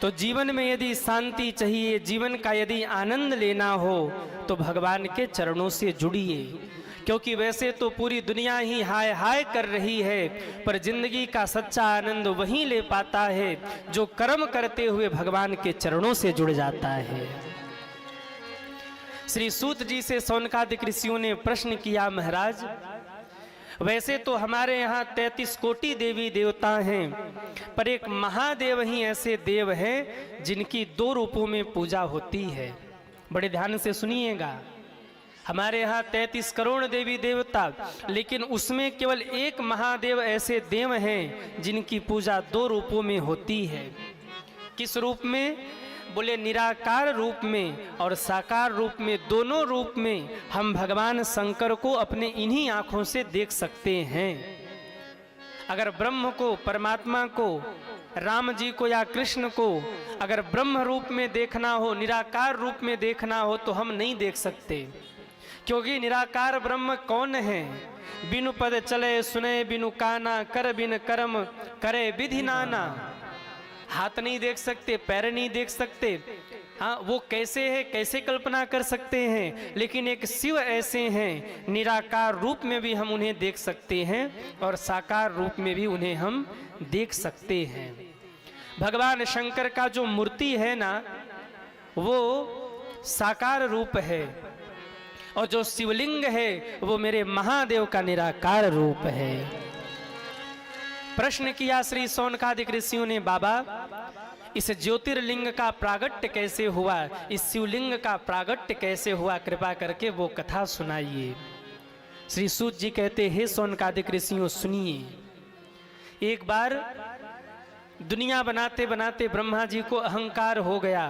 तो जीवन में यदि शांति चाहिए, जीवन का यदि आनंद लेना हो तो भगवान के चरणों से जुड़िए। क्योंकि वैसे तो पूरी दुनिया ही हाय हाय कर रही है, पर जिंदगी का सच्चा आनंद वही ले पाता है जो कर्म करते हुए भगवान के चरणों से जुड़ जाता है। श्री सूत जी से शौनकादिक ऋषियों ने प्रश्न किया, महाराज वैसे तो हमारे यहाँ 33 कोटि देवी देवता हैं, पर एक महादेव ही ऐसे देव हैं जिनकी 2 रूपों में पूजा होती है। बड़े ध्यान से सुनिएगा, हमारे यहाँ 33 करोड़ देवी देवता, लेकिन उसमें केवल एक महादेव ऐसे देव हैं जिनकी पूजा 2 रूपों में होती है। किस रूप में? बोले निराकार रूप में और साकार रूप में, दोनों रूप में हम भगवान शंकर को अपने इन्हीं आंखों से देख सकते हैं। अगर ब्रह्म को, परमात्मा को, राम जी को या कृष्ण को अगर ब्रह्म रूप में देखना हो, निराकार रूप में देखना हो तो हम नहीं देख सकते, क्योंकि निराकार ब्रह्म कौन है? बिनु पद चले सुने बिनु काना, कर बिन कर्म करे विधि नाना। हाथ नहीं देख सकते, पैर नहीं देख सकते, हाँ वो कैसे है, कैसे कल्पना कर सकते हैं? लेकिन एक शिव ऐसे हैं, निराकार रूप में भी हम उन्हें देख सकते हैं और साकार रूप में भी उन्हें हम देख सकते हैं। भगवान शंकर का जो मूर्ति है ना, वो साकार रूप है, और जो शिवलिंग है वो मेरे महादेव का निराकार रूप है। प्रश्न किया श्री शौनकादिक ऋषियों ने, बाबा इस ज्योतिर्लिंग का प्रागट्य कैसे हुआ, इस शिवलिंग का प्रागट्य कैसे हुआ, कृपा करके वो कथा सुनाइए। श्री सूत जी कहते, हे शौनकादिक ऋषियों सुनिए। एक बार दुनिया बनाते बनाते ब्रह्मा जी को अहंकार हो गया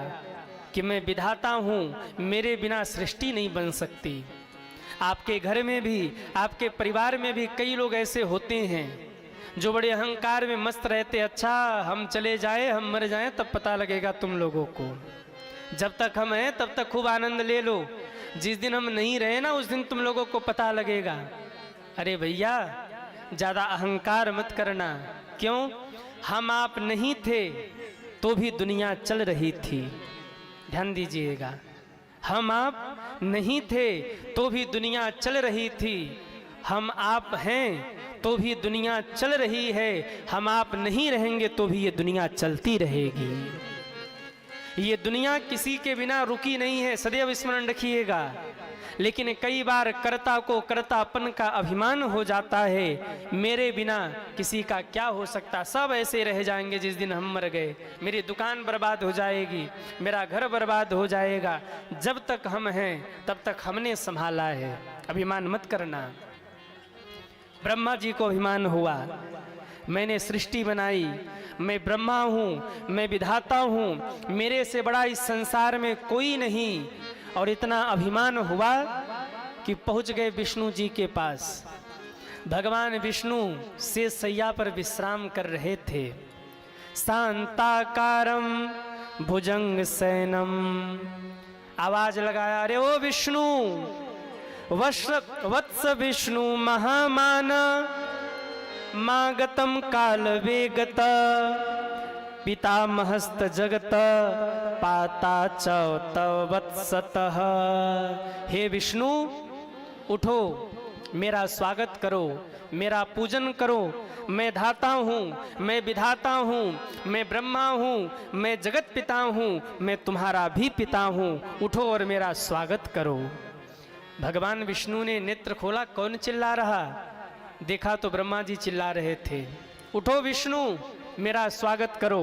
कि मैं विधाता हूँ, मेरे बिना सृष्टि नहीं बन सकती। आपके घर में भी, आपके परिवार में भी कई लोग ऐसे होते हैं जो बड़े अहंकार में मस्त रहते, अच्छा हम चले जाए, हम मर जाएं तब पता लगेगा तुम लोगों को, जब तक हम हैं तब तक खूब आनंद ले लो, जिस दिन हम नहीं रहे ना उस दिन तुम लोगों को पता लगेगा। अरे भैया ज़्यादा अहंकार मत करना, क्यों? हम आप नहीं थे तो भी दुनिया चल रही थी। ध्यान दीजिएगा, हम आप नहीं थे तो भी दुनिया चल रही थी, हम आप हैं तो भी दुनिया चल रही है, हम आप नहीं रहेंगे तो भी ये दुनिया चलती रहेगी। ये दुनिया किसी के बिना रुकी नहीं है, सदैव स्मरण रखिएगा। लेकिन कई बार कर्ता को कर्तापन का अभिमान हो जाता है, मेरे बिना किसी का क्या हो सकता, सब ऐसे रह जाएंगे जिस दिन हम मर गए, मेरी दुकान बर्बाद हो जाएगी, मेरा घर बर्बाद हो जाएगा। जब तक हम हैं तब तक हमने संभाला है, अभिमान मत करना। ब्रह्मा जी को अभिमान हुआ, मैंने सृष्टि बनाई, मैं ब्रह्मा हूँ, मैं विधाता हूँ, मेरे से बड़ा इस संसार में कोई नहीं। और इतना अभिमान हुआ कि पहुँच गए विष्णु जी के पास। भगवान विष्णु से सैया पर विश्राम कर रहे थे। शांताकारम भुजंग सैनम, आवाज लगाया, अरे ओ विष्णु, वत्स विष्णु महामान, मागतम काल वेगत, पितामहस्त जगत, पाता च वत्सतः। हे विष्णु उठो, मेरा स्वागत करो, मेरा पूजन करो, मैं धाता हूँ, मैं विधाता हूँ, मैं ब्रह्मा हूँ, मैं जगत पिता हूँ, मैं तुम्हारा भी पिता हूँ, उठो और मेरा स्वागत करो। भगवान विष्णु ने नेत्र खोला, कौन चिल्ला रहा? देखा तो ब्रह्मा जी चिल्ला रहे थे, उठो विष्णु मेरा स्वागत करो,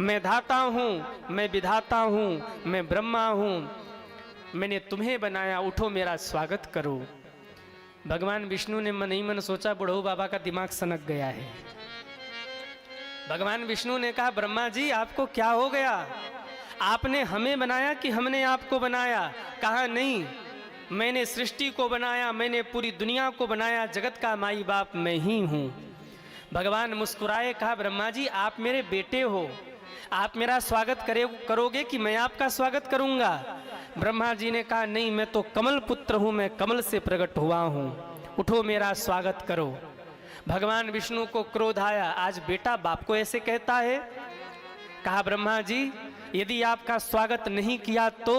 मैं धाता हूँ, मैं विधाता हूँ, मैं ब्रह्मा हूँ, मैंने तुम्हें बनाया, उठो मेरा स्वागत करो। भगवान विष्णु ने मन ही मन सोचा, बुढ़ऊ बाबा का दिमाग सनक गया है। भगवान विष्णु ने कहा, ब्रह्मा जी आपको क्या हो गया? आपने हमें बनाया कि हमने आपको बनाया? कहा नहीं, मैंने सृष्टि को बनाया, मैंने पूरी दुनिया को बनाया, जगत का माई बाप मैं ही हूँ। भगवान मुस्कुराए, कहा ब्रह्मा जी आप मेरे बेटे हो, आप मेरा स्वागत करोगे कि मैं आपका स्वागत करूँगा? ब्रह्मा जी ने कहा नहीं, मैं तो कमल पुत्र हूँ, मैं कमल से प्रकट हुआ हूँ, उठो मेरा स्वागत करो। भगवान विष्णु को क्रोध आया, आज बेटा बाप को ऐसे कहता है? कहा ब्रह्मा जी यदि आपका स्वागत नहीं किया तो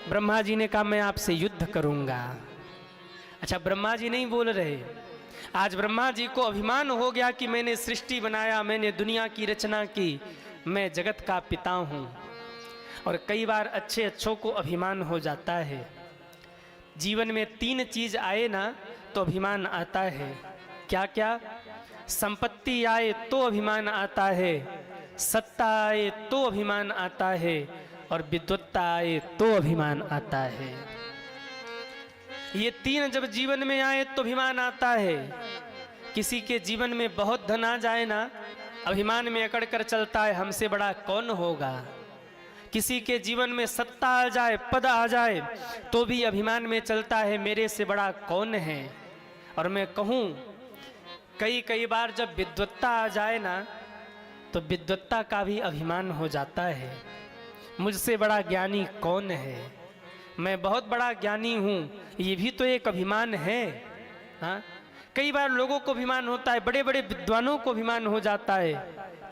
ब्रह्मा जी ने कहा मैं आपसे युद्ध करूंगा। अच्छा, ब्रह्मा जी नहीं बोल रहे, आज ब्रह्मा जी को अभिमान हो गया कि मैंने सृष्टि बनाया, मैंने दुनिया की रचना की, मैं जगत का पिता हूं। और कई बार अच्छे अच्छों को अभिमान हो जाता है। जीवन में 3 चीज आए ना तो अभिमान आता है। क्या क्या? संपत्ति आए तो अभिमान आता है, सत्ता आए तो अभिमान आता है, और विद्वत्ता आए तो अभिमान आता है। ये 3 जब जीवन में आए तो अभिमान आता है। किसी के जीवन में बहुत धन आ जाए ना, अभिमान में अकड़ कर चलता है हमसे बड़ा कौन होगा। किसी के जीवन में सत्ता आ जाए, पद आ जाए, तो भी अभिमान में चलता है मेरे से बड़ा कौन है। और मैं कहूँ कई बार जब विद्वत्ता आ जाए ना तो विद्वत्ता का भी अभिमान हो जाता है। मुझसे बड़ा ज्ञानी कौन है, मैं बहुत बड़ा ज्ञानी हूँ, ये भी तो एक अभिमान है। हाँ, कई बार लोगों को अभिमान होता है, बड़े बड़े विद्वानों को अभिमान हो जाता है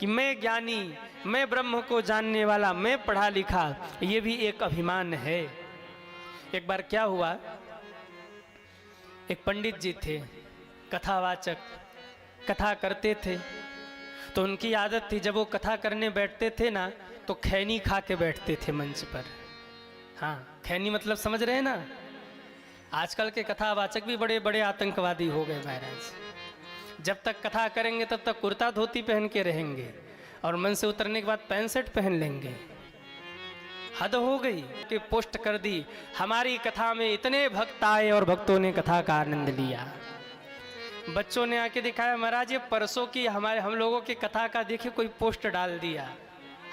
कि मैं ज्ञानी, मैं ब्रह्म को जानने वाला, मैं पढ़ा लिखा, ये भी एक अभिमान है। एक बार क्या हुआ, एक पंडित जी थे, कथावाचक, कथा करते थे। तो उनकी आदत थी जब वो कथा करने बैठते थे ना तो खैनी खा के बैठते थे मंच पर। हाँ, खैनी मतलब समझ रहे हैं ना। आजकल के कथावाचक भी बड़े बड़े आतंकवादी हो गए महाराज। जब तक कथा करेंगे तब तक कुर्ता धोती पहन के रहेंगे और मंच से उतरने के बाद पैंट शर्ट पहन लेंगे। हद हो गई कि पोस्ट कर दी हमारी कथा में इतने भक्त आए और भक्तों ने कथा का आनंद लिया। बच्चों ने आके दिखाया महाराज ये परसों की हम लोगों की कथा का देखिए कोई पोस्ट डाल दिया।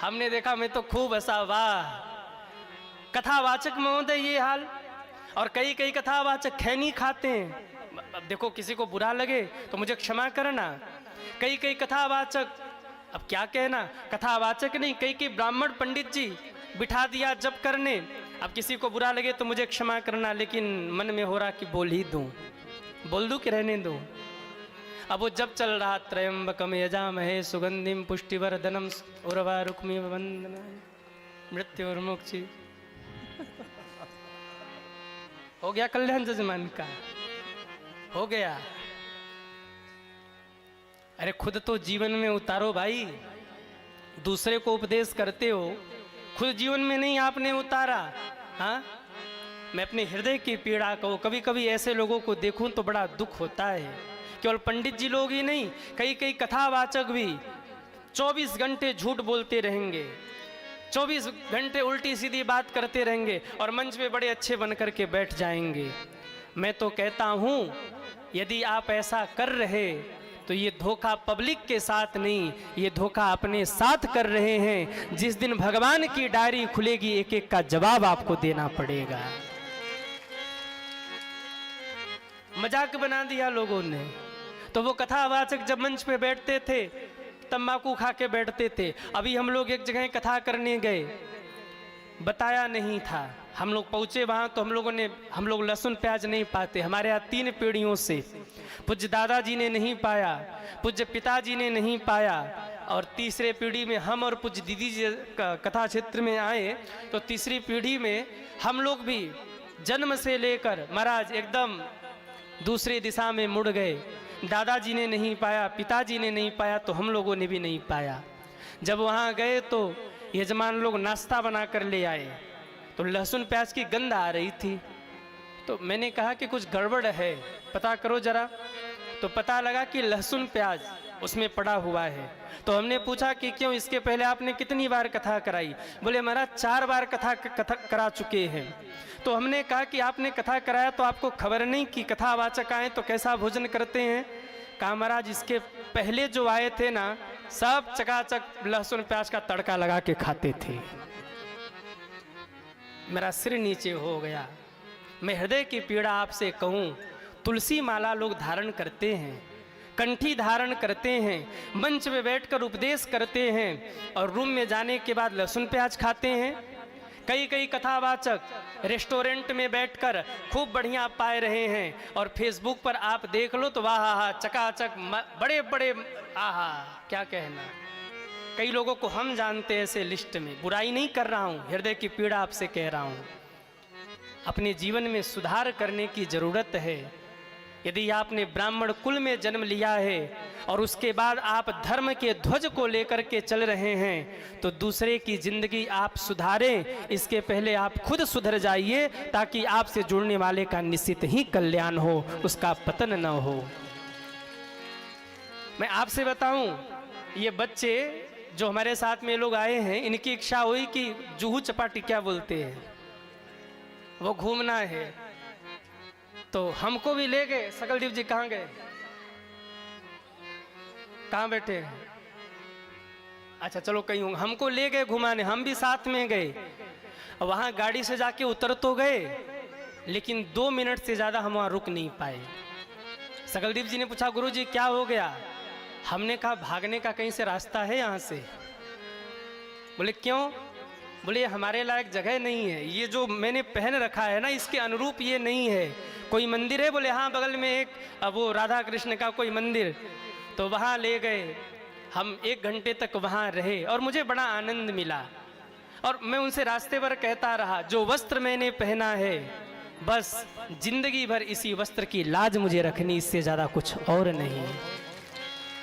हमने देखा, मैं तो खूब हंसा, वाह कथावाचक महोदय ये हाल। और कई कथावाचक खैनी खाते हैं। अब देखो किसी को बुरा लगे तो मुझे क्षमा करना। कई कथावाचक, अब क्या कहना, कथावाचक नहीं, कई ब्राह्मण पंडित जी बिठा दिया जप करने। अब किसी को बुरा लगे तो मुझे क्षमा करना, लेकिन मन में हो रहा कि बोल ही दूं, बोल दूं कि रहने दूं। अब वो जब चल रहा, त्रयंबकम यजामहे सुगंधिम पुष्टिवर्धनम उर्वारुकमिव वंदनाय मृत्युर्मुक्षि। हो गया कल्याण जजमान का, हो गया। अरे खुद तो जीवन में उतारो भाई, दूसरे को उपदेश करते हो, खुद जीवन में नहीं आपने उतारा। हाँ, मैं अपने हृदय की पीड़ा को कभी कभी ऐसे लोगों को देखूं तो बड़ा दुख होता है। केवल पंडित जी लोग ही नहीं, कई कथावाचक भी 24 घंटे झूठ बोलते रहेंगे, 24 घंटे उल्टी सीधी बात करते रहेंगे और मंच पे बड़े अच्छे बन करके बैठ जाएंगे। मैं तो कहता हूं यदि आप ऐसा कर रहे तो ये धोखा पब्लिक के साथ नहीं, ये धोखा अपने साथ कर रहे हैं। जिस दिन भगवान की डायरी खुलेगी एक एक का जवाब आपको देना पड़ेगा। मजाक बना दिया लोगों ने। तो वो कथावाचक जब मंच पे बैठते थे तंबाकू खा के बैठते थे। अभी हम लोग एक जगह कथा करने गए, बताया नहीं था, हम लोग पहुंचे वहां तो हम लोग लहसुन प्याज नहीं पाते। हमारे यहाँ 3 पीढ़ियों से पूज्य दादाजी ने नहीं पाया, पूज्य पिताजी ने नहीं पाया, और तीसरे पीढ़ी में हम और पूज्य दीदी जी कथा क्षेत्र में आए तो तीसरी पीढ़ी में हम लोग भी जन्म से लेकर महाराज एकदम दूसरी दिशा में मुड़ गए। दादाजी ने नहीं पाया, पिताजी ने नहीं पाया, तो हम लोगों ने भी नहीं पाया। जब वहाँ गए तो यजमान लोग नाश्ता बना कर ले आए तो लहसुन प्याज की गंध आ रही थी। तो मैंने कहा कि कुछ गड़बड़ है, पता करो जरा। तो पता लगा कि लहसुन प्याज उसमें पड़ा हुआ है। तो हमने पूछा कि क्यों, इसके पहले आपने कितनी बार कथा कराई? बोले महाराज 4 बार कथा करा चुके हैं। तो हमने कहा कि आपने कथा कराया तो आपको खबर नहीं कि कथावाचक आए तो कैसा भोजन करते हैं? कहा महाराज इसके पहले जो आए थे ना सब चकाचक लहसुन प्याज का तड़का लगा के खाते थे। मेरा सिर नीचे हो गया। मैं हृदय की पीड़ा आपसे कहूं, तुलसी माला लोग धारण करते हैं, कंठी धारण करते हैं, मंच में बैठकर उपदेश करते हैं और रूम में जाने के बाद लहसुन प्याज खाते हैं। कई कथावाचक रेस्टोरेंट में बैठकर खूब बढ़िया पाए रहे हैं और फेसबुक पर आप देख लो तो वाह चकाचक बड़े बड़े, आहा क्या कहना। कई लोगों को हम जानते हैं ऐसे लिस्ट में, बुराई नहीं कर रहा हूँ, हृदय की पीड़ा आपसे कह रहा हूँ। अपने जीवन में सुधार करने की जरूरत है। यदि आपने ब्राह्मण कुल में जन्म लिया है और उसके बाद आप धर्म के ध्वज को लेकर के चल रहे हैं, तो दूसरे की जिंदगी आप सुधारें, इसके पहले आप खुद सुधर जाइए, ताकि आपसे जुड़ने वाले का निश्चित ही कल्याण हो, उसका पतन न हो। मैं आपसे बताऊं, ये बच्चे जो हमारे साथ में लोग आए हैं, इनकी इच्छा हुई कि जुहू चपाटी क्या बोलते हैं, वो घूमना है, तो हमको भी ले गए। सकलदीप जी कहाँ गए, कहाँ बैठे? अच्छा चलो कहीं होंगे। हमको ले गए घुमाने, हम भी साथ में गए। वहां गाड़ी से जाके उतर तो गए, लेकिन 2 मिनट से ज्यादा हम वहां रुक नहीं पाए। सकलदीप जी ने पूछा, गुरुजी क्या हो गया? हमने कहा भागने का कहीं से रास्ता है यहाँ से? बोले क्यों? बोले हमारे लायक जगह नहीं है, ये जो मैंने पहन रखा है ना, इसके अनुरूप ये नहीं है। कोई मंदिर है? बोले हाँ बगल में एक वो राधा कृष्ण का कोई मंदिर, तो वहाँ ले गए। हम 1 घंटे तक वहाँ रहे और मुझे बड़ा आनंद मिला। और मैं उनसे रास्ते भर कहता रहा, जो वस्त्र मैंने पहना है बस जिंदगी भर इसी वस्त्र की लाज मुझे रखनी, इससे ज़्यादा कुछ और नहीं।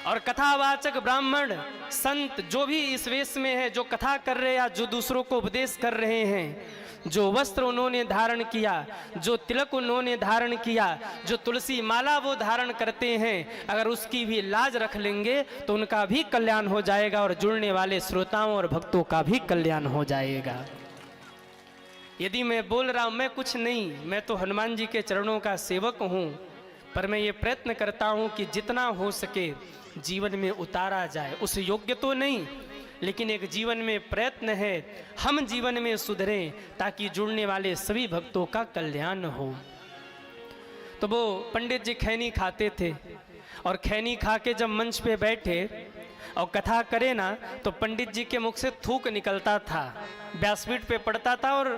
और कथावाचक ब्राह्मण संत जो भी इस वेश में है, जो कथा कर रहे हैं या जो दूसरों को उपदेश कर रहे हैं, जो वस्त्र उन्होंने धारण किया, जो तिलक उन्होंने धारण किया, जो तुलसी माला वो धारण करते हैं, अगर उसकी भी लाज रख लेंगे तो उनका भी कल्याण हो जाएगा और जुड़ने वाले श्रोताओं और भक्तों का भी कल्याण हो जाएगा। यदि मैं बोल रहा हूँ, मैं कुछ नहीं, मैं तो हनुमान जी के चरणों का सेवक हूँ, पर मैं ये प्रयत्न करता हूँ कि जितना हो सके जीवन में उतारा जाए। उस योग्य तो नहीं, लेकिन एक जीवन में प्रयत्न है, हम जीवन में सुधरें ताकि जुड़ने वाले सभी भक्तों का कल्याण हो। तो वो पंडित जी खैनी खाते थे, और खैनी खा के जब मंच पे बैठे और कथा करे ना, तो पंडित जी के मुख से थूक निकलता था, व्यासपीठ पे पड़ता था, और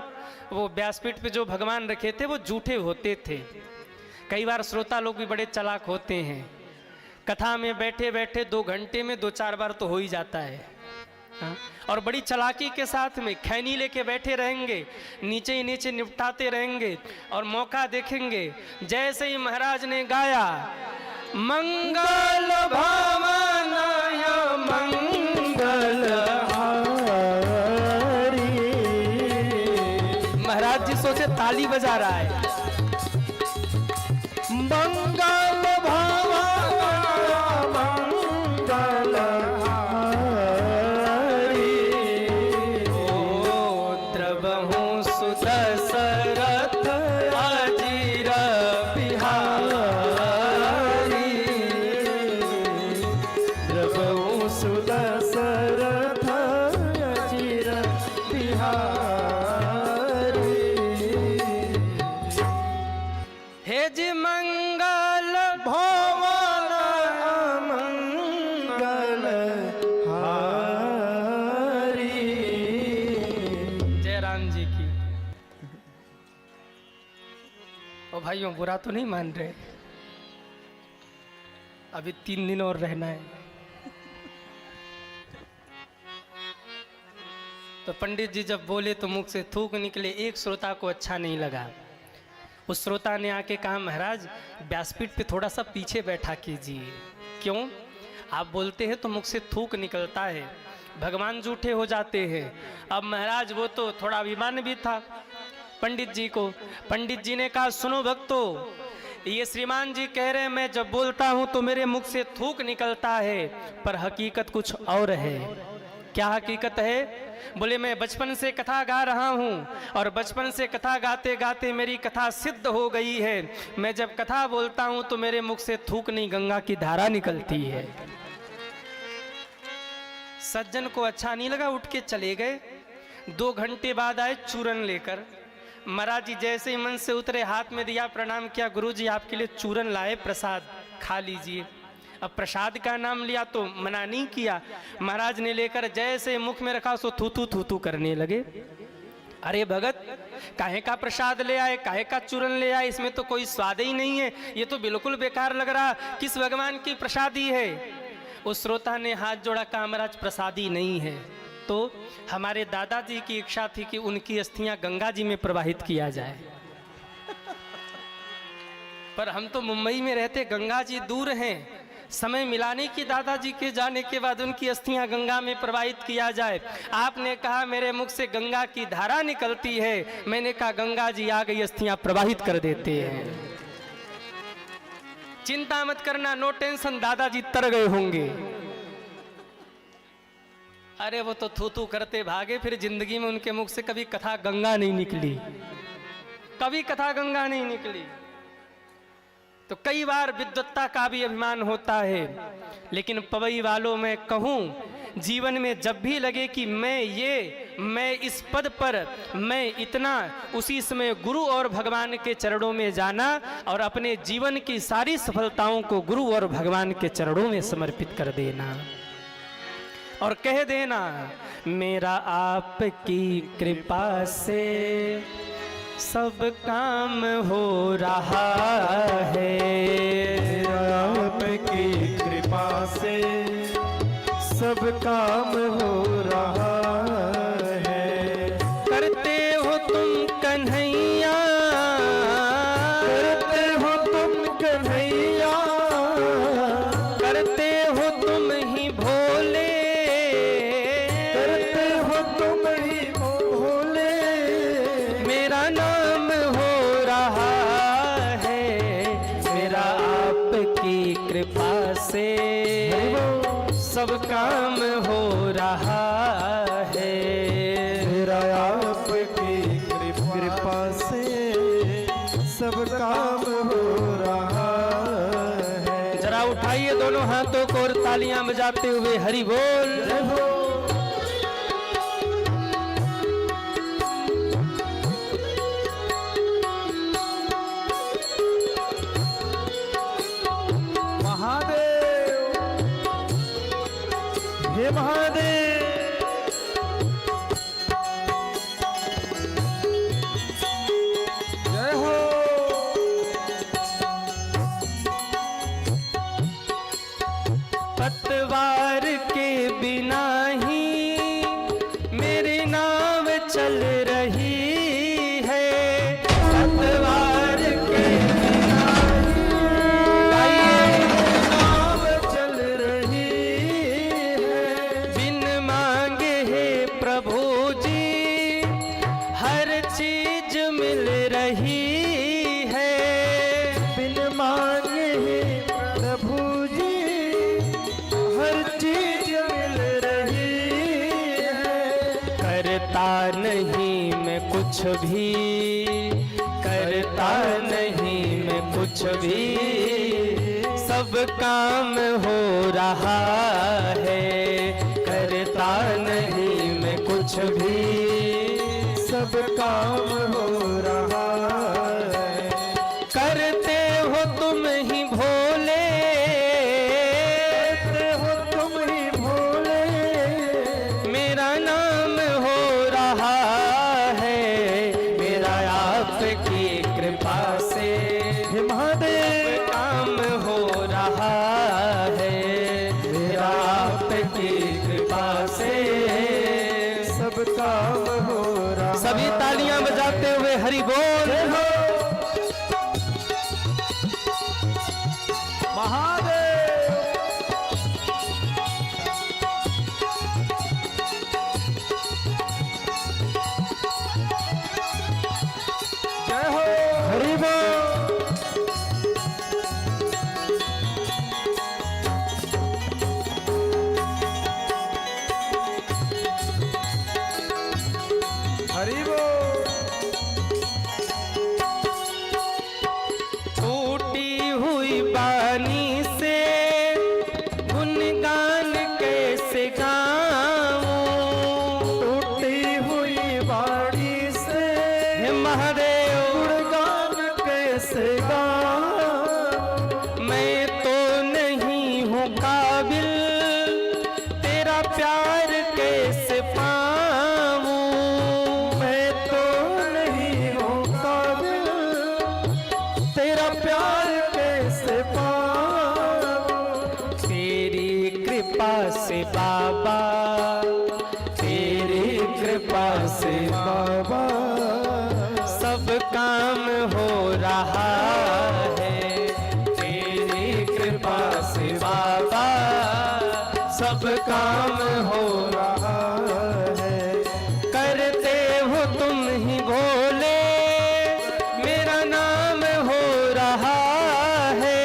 वो व्यासपीठ पे जो भगवान रखे थे वो जूठे होते थे। कई बार श्रोता लोग भी बड़े चालाक होते हैं, कथा में बैठे बैठे 2 घंटे में 2-4 बार तो हो ही जाता है, हाँ? और बड़ी चालाकी के साथ में खैनी लेके बैठे रहेंगे, नीचे ही नीचे निपटाते रहेंगे, और मौका देखेंगे जैसे ही महाराज ने गाया मंगल भावनाय मंगल हारी, महाराज जी सोचे ताली बजा रहा है, मंगल भावनाय मंगल हारी, ओ द्रवहु सुदशरथ अजीर बिहारी, द्रवहु सुदशरथ अजीर बिहारी। हे जी मंगल भवन मंगल हारी। जय राम जी की। ओ भाइयों, बुरा तो नहीं मान रहे? अभी 3 दिन और रहना है। तो पंडित जी जब बोले तो मुख से थूक निकले। एक श्रोता को अच्छा नहीं लगा। उस श्रोता ने आके कहा, महाराज व्यासपीठ पे थोड़ा सा पीछे बैठा कीजिए। क्यों? आप बोलते हैं तो मुख से थूक निकलता है, भगवान जूठे हो जाते हैं। अब महाराज वो तो थोड़ा अभिमान भी था पंडित जी को। पंडित जी ने कहा, सुनो भक्तों, ये श्रीमान जी कह रहे हैं मैं जब बोलता हूँ तो मेरे मुख से थूक निकलता है, पर हकीकत कुछ और है। क्या हकीकत है? बोले मैं बचपन से कथा गा रहा हूँ, और बचपन से कथा गाते गाते मेरी कथा सिद्ध हो गई है। मैं जब कथा बोलता हूँ तो मेरे मुख से थूक नहीं, गंगा की धारा निकलती है। सज्जन को अच्छा नहीं लगा, उठ के चले गए। 2 घंटे बाद आए चूरन लेकर। महाराज जी जैसे ही मन से उतरे, हाथ में दिया, प्रणाम किया, गुरुजी आपके लिए चूरन लाए, प्रसाद खा लीजिए। अब प्रसाद का नाम लिया तो मना नहीं किया। महाराज ने लेकर जैसे मुख में रखा सो थूथू थूथू करने लगे। अरे भगत, काहे का प्रसाद ले आए, काहे का चूरन ले आए, इसमें तो कोई स्वाद ही नहीं है, ये तो बिल्कुल बेकार लग रहा, किस भगवान की प्रसादी है? उस श्रोता ने हाथ जोड़ा, कहा महाराज प्रसादी नहीं है। तो हमारे दादाजी की इच्छा थी कि उनकी अस्थियां गंगा जी में प्रवाहित किया जाए, पर हम तो मुंबई में रहते, गंगा जी दूर हैं, समय मिलाने की दादाजी के जाने के बाद उनकी अस्थियां गंगा में प्रवाहित किया जाए। आपने कहा मेरे मुख से गंगा की धारा निकलती है, मैंने कहा गंगा जी आ गई, अस्थियां प्रवाहित कर देते हैं, चिंता मत करना, नो टेंशन, दादाजी तर गए होंगे। अरे वो तो थू थू करते भागे, फिर जिंदगी में उनके मुख से कभी कथा गंगा नहीं निकली, कभी कथा गंगा नहीं निकली। तो कई बार विद्वत्ता का भी अभिमान होता है, लेकिन पवई वालों में कहूं, जीवन में जब भी लगे कि मैं इस पद पर, मैं इतना, उसी समय गुरु और भगवान के चरणों में जाना और अपने जीवन की सारी सफलताओं को गुरु और भगवान के चरणों में समर्पित कर देना और कह देना, मेरा आपकी कृपा से सब काम हो रहा है, मेरा आपकी कृपा से सब काम हो रहा है। करते हो तुम कन्हैया, करते हो तुम कन्हैया, करते हो तुम ही भोले, करते हो तुम ही भोले, मेरा नाम हो रहा है, मेरा आपकी कृपा से सब काम हो रहा है, मेरा आपकी कृपा से सब काम हो रहा है। जरा उठाइए दोनों हाथों को और तालियां बजाते हुए हरि बोल। जय हो। महादेव, हे महादेव, जय हो। पतवार के बिना ही मेरी नाव चल रही है, पतवार के बिना ही नाव चल रही है, बिन मांगे है प्रभु जी हर चीज मिल रही है, बिन मांगे है प्रभु जी हर चीज मिल रही है। करता नहीं मैं कुछ भी, करता नहीं मैं कुछ भी, सब काम हो रहा है, करता नहीं मैं कुछ भी, सब काम हो रहा है। करते हो तुम ही भोले, करते हो तुम ही भोले, मेरा नाम हो रहा है, मेरा आपकी कृपा से हे महादेव, काम हो रहा है, मेरा आपकी कृपा से सब काम हो रहा। सभी तालियां बजाते हुए हरि बोल। जय हो। महादेव, जय हो। हरि बोल। हरि बोल। टूटी हुई बानी से गुणगान कैसे गाऊं, टूटी हुई बाड़ी से हे महादेव गुणगान कैसे गाऊं, मैं तो नहीं हूँ काबिल, तेरा प्यार कैसे पाऊं, मैं तो नहीं हूँ काबिल, तेरा प्यार कैसे पाऊं। तेरी से बाबा सब काम हो रहा है तेरी कृपा से बाबा, सब काम हो रहा है। करते हो तुम ही भोले, मेरा नाम हो रहा है।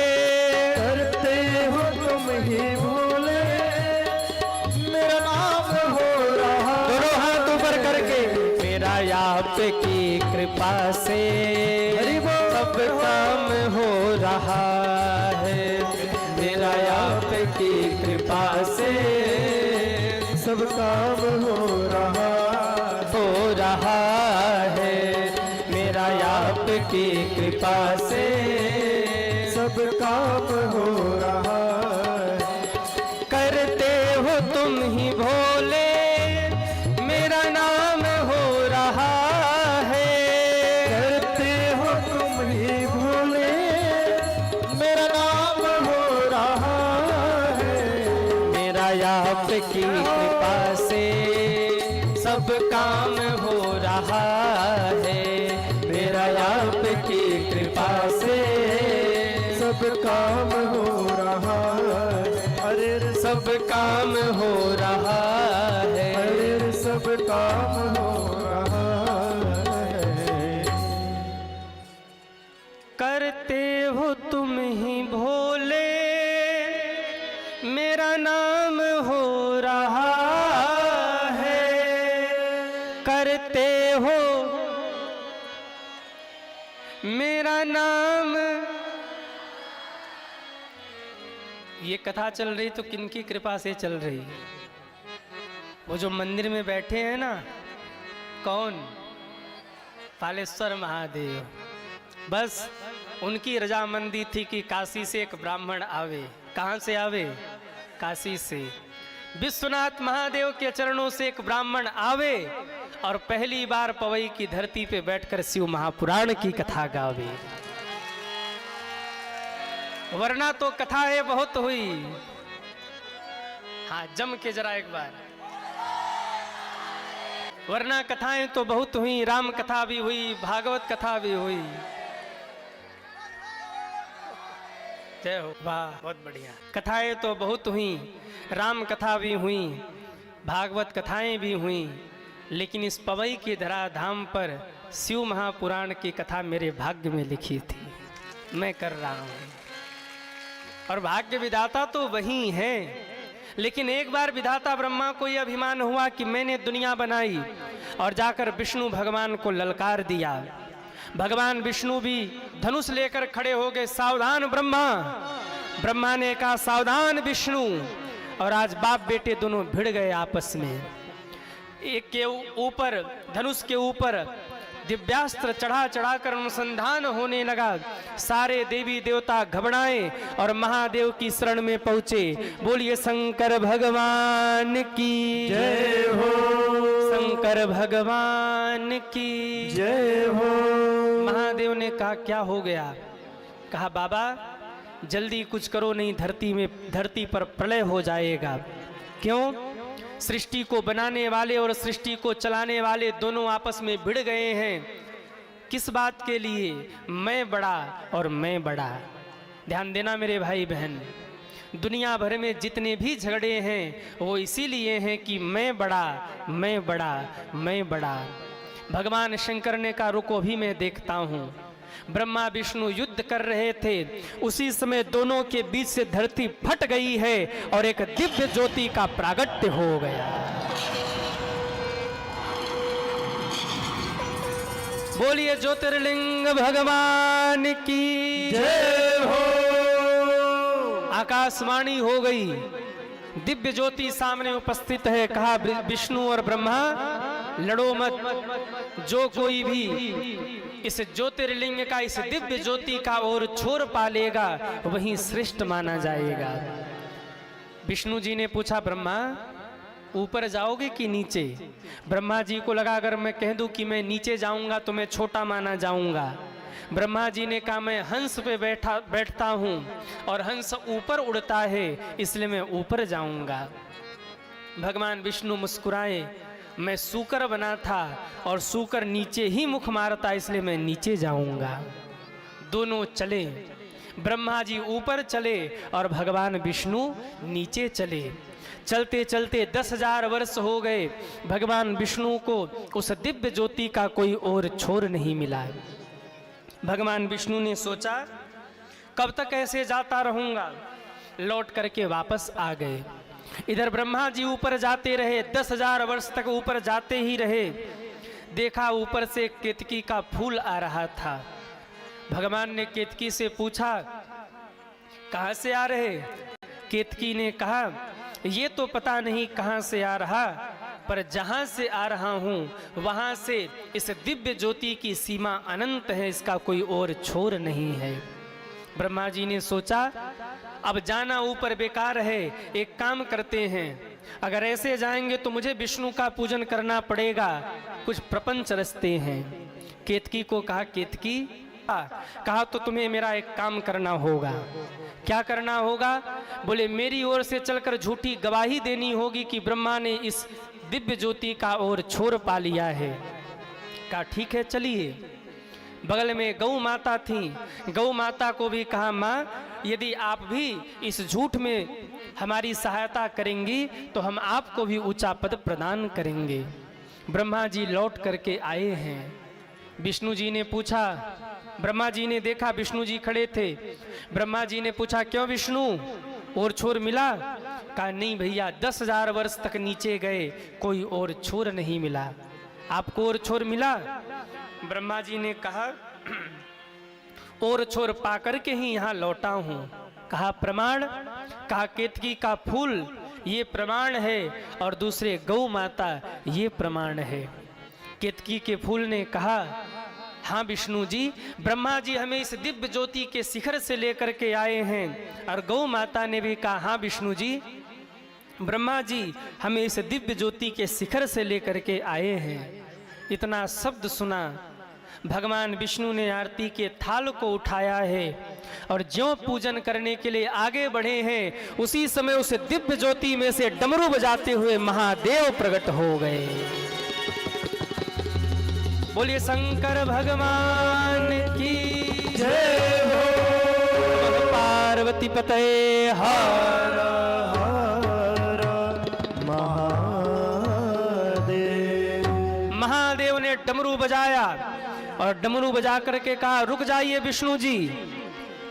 करते हो तुम ही भोले, मेरा नाम हो रहा। दोनों हाथ ऊपर करके, मेरा आपकी कृपा से सब काम हो रहा है, मेरा आपकी कृपा से सब काम हो रहा है, मेरा आपकी कृपा से सब काम हो रहा है। करते हो तुम ही भोले, मेरा नाम हो रहा है। करते हो तुम ही भोले, मेरा नाम हो रहा है। मेरा आपकी कृपा से सब काम हो रहा है, मेरा आपकी कृपा से सब काम हो रहा है। अरे सब काम हो रहा है, अरे सब काम हो रहा है। करते हो तुम ही भोले, मेरा नाम हो रहा है। करते हो मेरा नाम। ये कथा चल रही तो किनकी कृपा से चल रही? वो जो मंदिर में बैठे हैं ना, कौन? पालेश्वर महादेव। बस उनकी रजामंदी थी कि काशी से एक ब्राह्मण आवे। कहाँ से आवे? काशी से। विश्वनाथ महादेव के चरणों से एक ब्राह्मण आवे और पहली बार पवई की धरती पे बैठकर शिव महापुराण की कथा गावे। वरना तो कथा है बहुत हुई। हाँ, जम के जरा एक बार। वरना कथाएं तो बहुत हुई, राम कथा भी हुई, भागवत कथा भी हुई। जय हो। वाह, बहुत बढ़िया। कथाएं तो बहुत हुई, राम कथा भी हुई, भागवत कथाएं भी हुई, लेकिन इस पवई की धरा धाम पर शिव महापुराण की कथा मेरे भाग्य में लिखी थी, मैं कर रहा हूं। और भाग्य विधाता तो वही है, लेकिन एक बार विधाता ब्रह्मा को यह अभिमान हुआ कि मैंने दुनिया बनाई, और जाकर विष्णु भगवान को ललकार दिया। भगवान विष्णु भी धनुष लेकर खड़े हो गए, सावधान ब्रह्मा। ब्रह्मा ने कहा सावधान विष्णु, और आज बाप बेटे दोनों भिड़ गए आपस में। एक के ऊपर, धनुष के ऊपर दिव्यास्त्र चढ़ा चढ़ाकर अनुसंधान होने लगा। सारे देवी देवता घबराए और महादेव की शरण में पहुंचे। बोलिए शंकर भगवान की जय हो, शंकर भगवान की जय हो। महादेव ने कहा क्या हो गया? कहा बाबा जल्दी कुछ करो, नहीं धरती पर प्रलय हो जाएगा। क्यों? सृष्टि को बनाने वाले और सृष्टि को चलाने वाले दोनों आपस में भिड़ गए हैं। किस बात के लिए? मैं बड़ा और मैं बड़ा। ध्यान देना मेरे भाई बहन, दुनिया भर में जितने भी झगड़े हैं वो इसीलिए हैं कि मैं बड़ा, मैं बड़ा, मैं बड़ा। भगवान शंकर ने कहा रुको, भी मैं देखता हूँ। ब्रह्मा विष्णु युद्ध कर रहे थे, उसी समय दोनों के बीच से धरती फट गई है और एक दिव्य ज्योति का प्रागट्य हो गया। बोलिए ज्योतिर्लिंग भगवान की जय हो। आकाशवाणी हो गई, दिव्य ज्योति सामने उपस्थित है। कहा विष्णु और ब्रह्मा लड़ो मत, जो कोई भी इस ज्योतिर्लिंग का, इस दिव्य ज्योति का और छोर पालेगा वही श्रेष्ठ माना जाएगा। विष्णु जी ने पूछा ब्रह्मा ऊपर जाओगे कि नीचे? ब्रह्मा जी को लगा अगर मैं कह दूं कि मैं नीचे जाऊंगा तो मैं छोटा माना जाऊंगा। ब्रह्मा जी ने कहा मैं हंस पे बैठता हूं और हंस ऊपर उड़ता है, इसलिए मैं ऊपर जाऊंगा। भगवान विष्णु मुस्कुराए मैं सूकर बना था और सूकर नीचे ही मुख मारता, इसलिए मैं नीचे जाऊंगा। दोनों चले, ब्रह्मा जी ऊपर चले और भगवान विष्णु नीचे चले। चलते चलते 10,000 वर्ष हो गए, भगवान विष्णु को उस दिव्य ज्योति का कोई और छोर नहीं मिला। भगवान विष्णु ने सोचा कब तक ऐसे जाता रहूंगा, लौट करके वापस आ गए। इधर ब्रह्मा जी ऊपर जाते रहे, 10,000 वर्ष तक ऊपर जाते ही रहे। देखा ऊपर से केतकी का फूल आ रहा था। भगवान ने केतकी से पूछा कहाँ से आ रहे? केतकी ने कहा ये तो पता नहीं कहाँ से आ रहा, पर जहाँ से आ रहा हूँ वहाँ से इस दिव्य ज्योति की सीमा अनंत है, इसका कोई और छोर नहीं है। ब्रह्मा जी ने सोचा अब जाना ऊपर बेकार है, एक काम करते हैं, अगर ऐसे जाएंगे तो मुझे विष्णु का पूजन करना पड़ेगा, कुछ प्रपंच रचते हैं। केतकी को कहा केतकी कहा तो तुम्हें मेरा एक काम करना होगा। क्या करना होगा? बोले मेरी ओर से चलकर झूठी गवाही देनी होगी कि ब्रह्मा ने इस दिव्य ज्योति का और छोर पा लिया है। कहा ठीक है चलिए। बगल में गौ माता थी, गौ माता को भी कहा माँ यदि आप भी इस झूठ में हमारी सहायता करेंगी तो हम आपको भी ऊंचा पद प्रदान करेंगे। ब्रह्मा जी लौट करके आए हैं। विष्णु जी ने पूछा, ब्रह्मा जी ने देखा विष्णु जी खड़े थे। ब्रह्मा जी ने पूछा क्यों विष्णु और छोर मिला? कहा नहीं भैया, 10,000 वर्ष तक नीचे गए कोई और छोर नहीं मिला, आपको और छोर मिला? ब्रह्मा जी ने कहा और छोर पाकर के ही यहाँ लौटा हूँ। कहा प्रमाण? कहा केतकी का फूल ये प्रमाण है और दूसरे गौ माता ये प्रमाण है। केतकी के फूल ने कहा हाँ विष्णु जी, ब्रह्मा जी हमें इस दिव्य ज्योति के शिखर से लेकर के आए हैं। और गौ माता ने भी कहा हाँ विष्णु जी, ब्रह्मा जी हमें इस दिव्य ज्योति के शिखर से लेकर के आए हैं। इतना शब्द सुना, भगवान विष्णु ने आरती के थाल को उठाया है और ज्यों पूजन करने के लिए आगे बढ़े हैं, उसी समय उस दिव्य ज्योति में से डमरू बजाते हुए महादेव प्रकट हो गए। बोलिए शंकर भगवान की जय हो। पार्वती पते हर हर महादेव। महादेव ने डमरू बजाया और डमरू बजा करके कहा रुक जाइए विष्णु जी,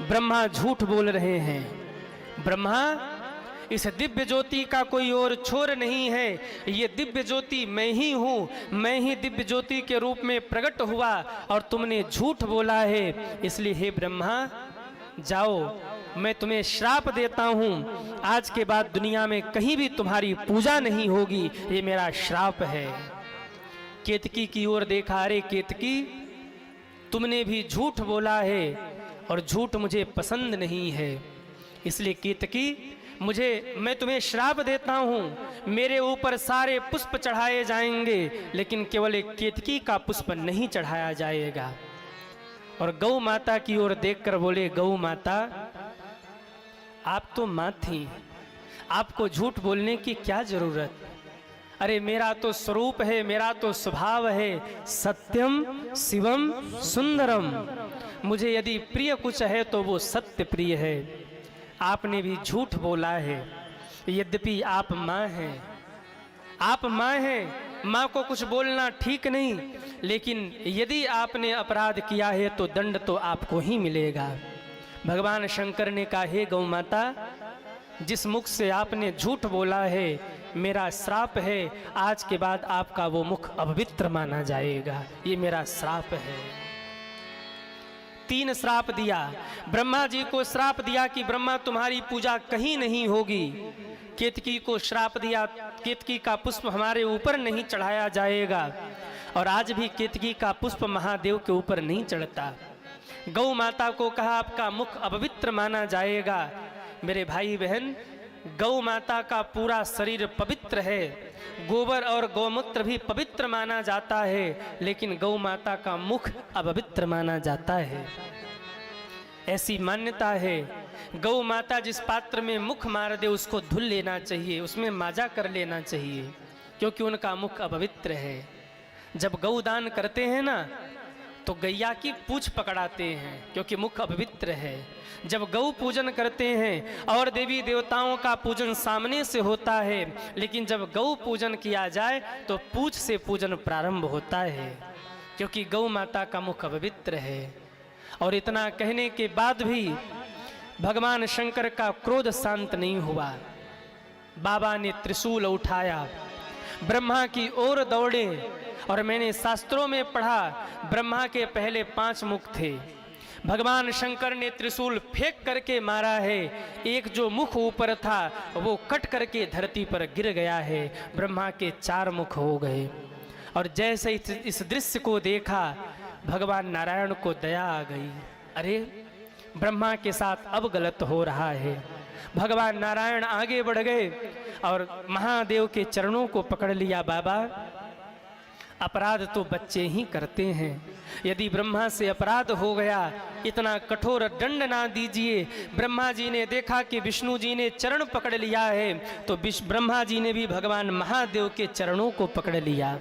ब्रह्मा झूठ बोल रहे हैं। ब्रह्मा इस दिव्य ज्योति का कोई और छोर नहीं है, ये दिव्य ज्योति मैं ही हूँ, मैं ही दिव्य ज्योति के रूप में प्रकट हुआ और तुमने झूठ बोला है। इसलिए हे ब्रह्मा जाओ, मैं तुम्हें श्राप देता हूँ, आज के बाद दुनिया में कहीं भी तुम्हारी पूजा नहीं होगी, ये मेरा श्राप है। केतकी की ओर देखा, अरे केतकी तुमने भी झूठ बोला है और झूठ मुझे पसंद नहीं है, इसलिए केतकी मैं तुम्हें श्राप देता हूँ, मेरे ऊपर सारे पुष्प चढ़ाए जाएंगे लेकिन केवल एक केतकी का पुष्प नहीं चढ़ाया जाएगा। और गौ माता की ओर देखकर बोले गौ माता आप तो माँ थी, आपको झूठ बोलने की क्या जरूरत? अरे मेरा तो स्वरूप है, मेरा तो स्वभाव है, सत्यम शिवम सुंदरम, मुझे यदि प्रिय कुछ है तो वो सत्य प्रिय है। आपने भी झूठ बोला है, यद्यपि आप माँ हैं, आप माँ हैं, माँ को कुछ बोलना ठीक नहीं, लेकिन यदि आपने अपराध किया है तो दंड तो आपको ही मिलेगा। भगवान शंकर ने कहा हे गौ माता, जिस मुख से आपने झूठ बोला है मेरा श्राप है, आज के बाद आपका वो मुख अपवित्र माना जाएगा, ये मेरा श्राप है। 3 श्राप दिया, ब्रह्मा जी को श्राप दिया कि ब्रह्मा तुम्हारी पूजा कहीं नहीं होगी। केतकी को श्राप दिया, केतकी का पुष्प हमारे ऊपर नहीं चढ़ाया जाएगा, और आज भी केतकी का पुष्प महादेव के ऊपर नहीं चढ़ता। गौ माता को कहा आपका मुख अपवित्र माना जाएगा। मेरे भाई बहन, गौ माता का पूरा शरीर पवित्र है, गोबर और गौमूत्र भी पवित्र माना जाता है, लेकिन गौ माता का मुख अपवित्र माना जाता है। ऐसी मान्यता है, गौ माता जिस पात्र में मुख मार दे उसको धुल लेना चाहिए, उसमें माजा कर लेना चाहिए। क्योंकि उनका मुख अपवित्र है। जब गौदान करते हैं ना तो गैया की पूंछ पकड़ाते हैं क्योंकि मुख अपवित्र है। जब गौ पूजन करते हैं और देवी देवताओं का पूजन सामने से होता है, लेकिन जब गौ पूजन किया जाए तो पूंछ से पूजन प्रारंभ होता है क्योंकि गौ माता का मुख अपवित्र है। और इतना कहने के बाद भी भगवान शंकर का क्रोध शांत नहीं हुआ। बाबा ने त्रिशूल उठाया, ब्रह्मा की ओर दौड़े। और मैंने शास्त्रों में पढ़ा ब्रह्मा के पहले 5 मुख थे। भगवान शंकर ने त्रिशूल फेंक करके मारा है, एक जो मुख ऊपर था वो कट करके धरती पर गिर गया है। ब्रह्मा के 4 मुख हो गए। और जैसे इस दृश्य को देखा भगवान नारायण को दया आ गई। अरे ब्रह्मा के साथ अब गलत हो रहा है। भगवान नारायण आगे बढ़ गए और महादेव के चरणों को पकड़ लिया। बाबा, अपराध तो बच्चे ही करते हैं, यदि ब्रह्मा से अपराध हो गया इतना कठोर दंड ना दीजिए। ब्रह्मा जी ने देखा कि विष्णु जी ने चरण पकड़ लिया है तो ब्रह्मा जी ने भी भगवान महादेव के चरणों को पकड़ लिया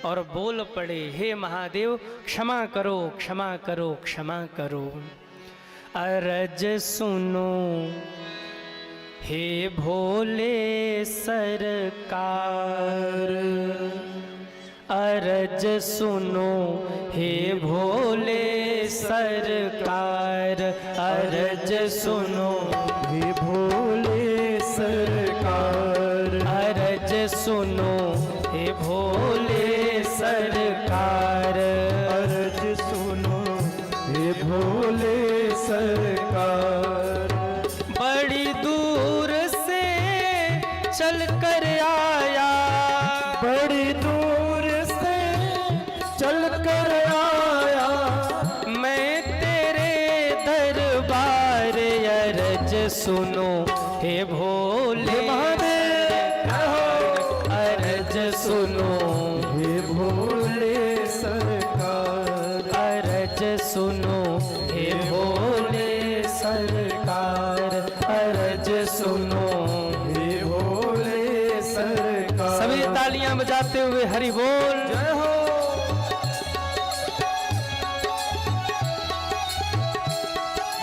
और बोल पड़े, हे महादेव क्षमा करो, क्षमा करो, क्षमा करो। अरज सुनो हे भोले सरकार, अरज सुनो हे भोले सरकार, अरज सुनो हे भोले सरकार, अरज सुनो हे भोले सरकार, अरज सुनो हे भोले सरकार। बड़ी दूर से चल कर आया, बड़ी दूर से चल कर आया, मैं तेरे दरबार, अरज सुनो हे भोले महादेव, अरज सुनो हे भोले सरकार, अरज सुनो हे भोले सरकार, अरज सुनो। हे भोले सरकार। सभी तालियां बजाते हुए हरि बोल। जय हो।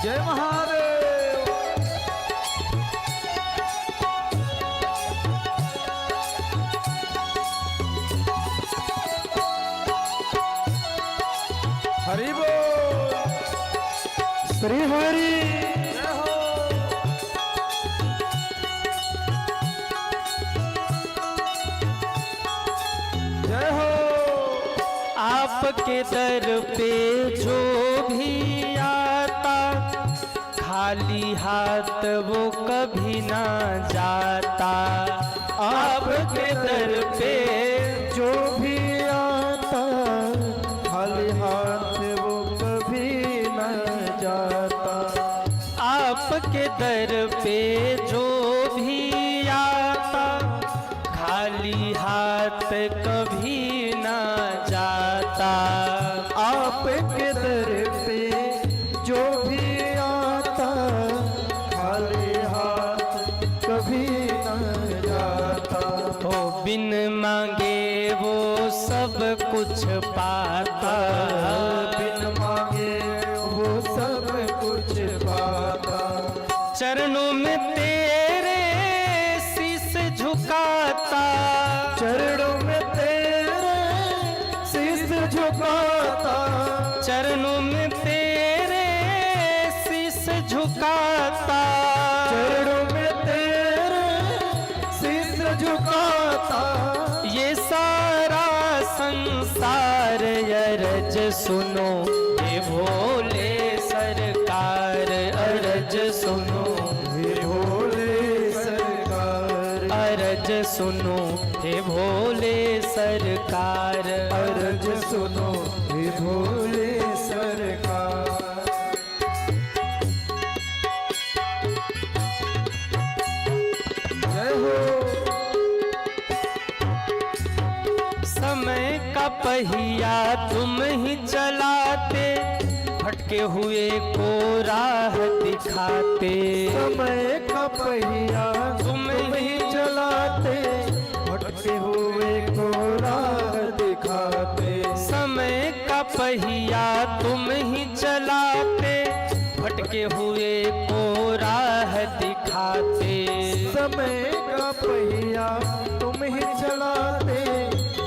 जय महादेव। हरि बोल। श्री हरि। जय हो। जय हो। आपके दर पे जो भी आता खाली हाथ वो कभी ना जाता। आपके दर पे जो भी आता खाली हाथ वो कभी न जाता। आपके दर पे जो भी आता खाली हाथ कभी ना जाता। आपके दर पे जो भी आता खाली हाथ कभी न जाता। हो बिन मांगे वो सब कुछ पाता। बिन मांगे वो सब कुछ पाता। चरणों में तेरे शीस झुकाता। चरणों में तेरे शीस झुकाता। चरणों में तेरे शीस झुकाता। चरणों में तेरे शीस झुकाता। ये सारा संसार अरज सुनो हे भोले सरकार। अरज सुनो हे भोले सरकार। अरज सुनो हे भोले सरकार। अरज सुनो हे भोले सरकार। जय हो। समय का पहिया तुम ही चलाते, भटके हुए को राह दिखाते। समय का पहिया तुम ही चलाते, भटके भटके हुए को राह दिखाते। समय का पहिया तुम ही चलाते, भटके हुए को राह दिखाते। समय का पहिया तुम ही चलाते,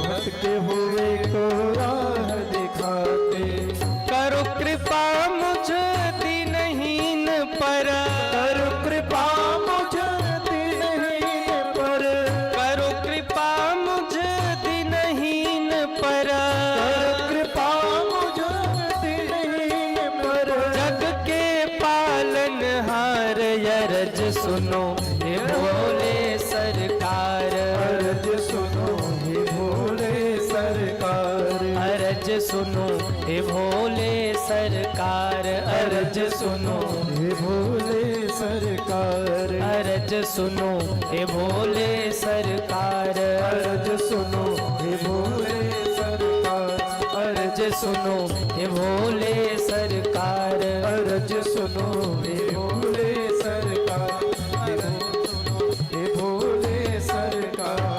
भटके हुए को राह दिखाते। करो कृपा मुझ दीनहीन पर, करो कृपा मुझ दीनहीन पर, करो कृपा मुझ दीनहीन पर, करो कृपा मुझ दीनहीन पर। जग के पालनहार अरज सुनो हे भोले सरकार, अर्ज सुनो हे भोले सरकार, अरज सुनो हे भोले सरकार, अरज सुनो, हे भोले सरकार, अरज सुनो हे भोले सरकार, अर्ज सुनो हे भोले सरकार, अर्ज सुनो हे भोले सरकार, अर्ज सुनो हे भोले सरकार, हे भोले सरकार।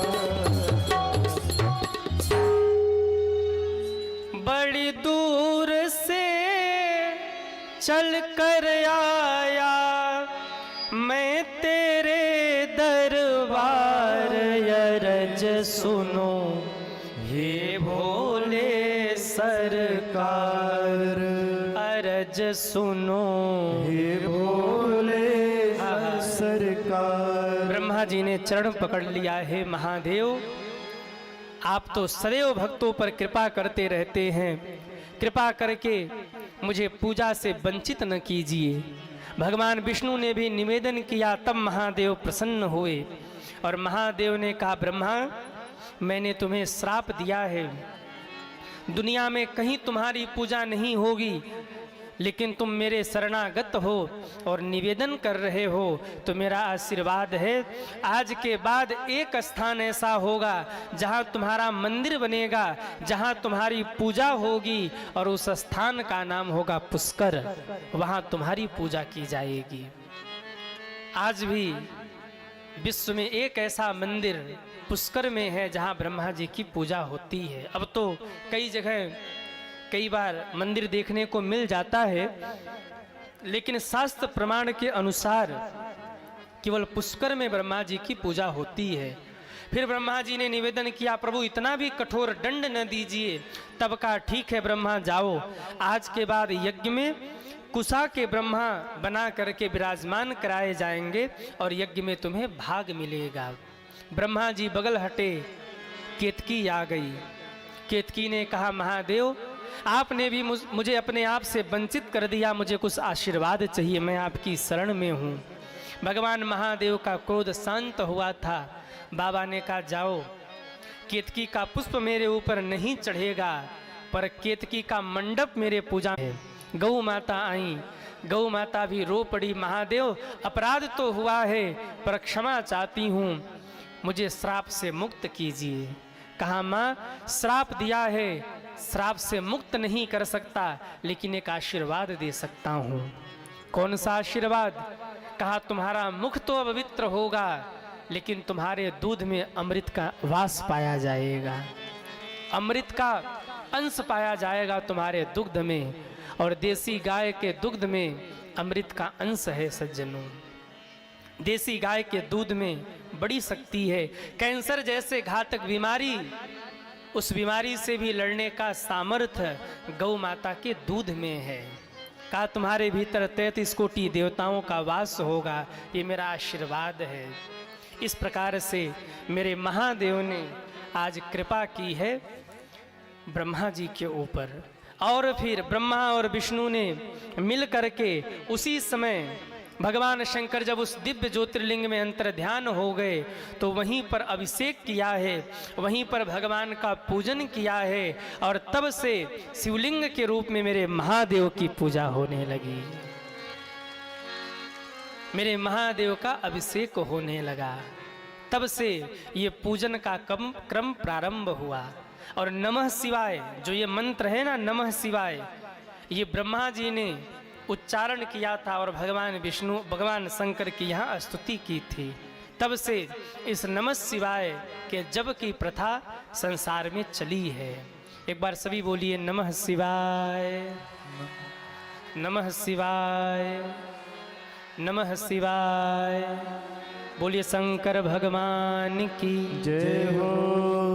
बड़ी दूर से चल कर आया मैं तेरे दरबार, अरज सुनो हे भोले सरकार, अरज सुनो हे भोले सरकार। ब्रह्मा जी ने चरण पकड़ लिया है। महादेव, आप तो सदैव भक्तों पर कृपा करते रहते हैं, कृपा करके मुझे पूजा से वंचित न कीजिए। भगवान विष्णु ने भी निवेदन किया, तब महादेव प्रसन्न हुए और महादेव ने कहा, ब्रह्मा मैंने तुम्हें श्राप दिया है, दुनिया में कहीं तुम्हारी पूजा नहीं होगी, लेकिन तुम मेरे शरणागत हो और निवेदन कर रहे हो तो मेरा आशीर्वाद है, आज के बाद एक स्थान ऐसा होगा जहाँ तुम्हारा मंदिर बनेगा, जहाँ तुम्हारी पूजा होगी और उस स्थान का नाम होगा पुष्कर, वहाँ तुम्हारी पूजा की जाएगी। आज भी विश्व में एक ऐसा मंदिर पुष्कर में है जहाँ ब्रह्मा जी की पूजा होती है। अब तो कई जगह कई बार मंदिर देखने को मिल जाता है, लेकिन शास्त्र प्रमाण के अनुसार केवल पुष्कर में ब्रह्मा जी की पूजा होती है। फिर ब्रह्मा जी ने निवेदन किया, प्रभु इतना भी कठोर दंड न दीजिए। तब कहा, ठीक है ब्रह्मा जाओ, आज के बाद यज्ञ में कुशा के ब्रह्मा बना करके विराजमान कराए जाएंगे और यज्ञ में तुम्हें भाग मिलेगा। ब्रह्मा जी बगल हटे, केतकी आ गई। केतकी ने कहा, महादेव आपने भी मुझे अपने आप से वंचित कर दिया, मुझे कुछ आशीर्वाद चाहिए, मैं आपकी शरण में हूँ। भगवान महादेव का क्रोध शांत हुआ था। बाबा ने कहा, जाओ, केतकी का पुष्प मेरे ऊपर नहीं चढ़ेगा, पर केतकी का मंडप मेरे पूजा है। गौ माता आई, गौ माता भी रो पड़ी, महादेव अपराध तो हुआ है पर क्षमा चाहती हूँ, मुझे श्राप से मुक्त कीजिए। कहा, माँ श्राप दिया है, श्राप से मुक्त नहीं कर सकता, लेकिन एक आशीर्वाद दे सकता हूँ। कौन सा आशीर्वाद? कहा, तुम्हारा मुख तो अपवित्र होगा, लेकिन तुम्हारे दूध में अमृत का वास पाया जाएगा, अमृत का अंश पाया जाएगा तुम्हारे दुग्ध में, और देसी गाय के दुग्ध में अमृत का अंश है। सज्जनों, देसी गाय के दूध में बड़ी शक्ति है। कैंसर जैसे घातक बीमारी, उस बीमारी से भी लड़ने का सामर्थ्य गौ माता के दूध में है। कहा, तुम्हारे भीतर 33 कोटि देवताओं का वास होगा, ये मेरा आशीर्वाद है। इस प्रकार से मेरे महादेव ने आज कृपा की है ब्रह्मा जी के ऊपर। और फिर ब्रह्मा और विष्णु ने मिल करके उसी समय भगवान शंकर जब उस दिव्य ज्योतिर्लिंग में अंतर ध्यान हो गए तो वहीं पर अभिषेक किया है, वहीं पर भगवान का पूजन किया है, और तब से शिवलिंग के रूप में मेरे महादेव की पूजा होने लगी, मेरे महादेव का अभिषेक होने लगा। तब से ये पूजन का क्रम प्रारंभ हुआ। और नमः शिवाय जो ये मंत्र है ना, नमः शिवाय, ये ब्रह्मा जी ने उच्चारण किया था और भगवान विष्णु, भगवान शंकर की यहाँ स्तुति की थी। तब से इस नमः शिवाय के जप की प्रथा संसार में चली है। एक बार सभी बोलिए नमः शिवाय, नमः शिवाय, नमः शिवाय। बोलिए शंकर भगवान की जय हो।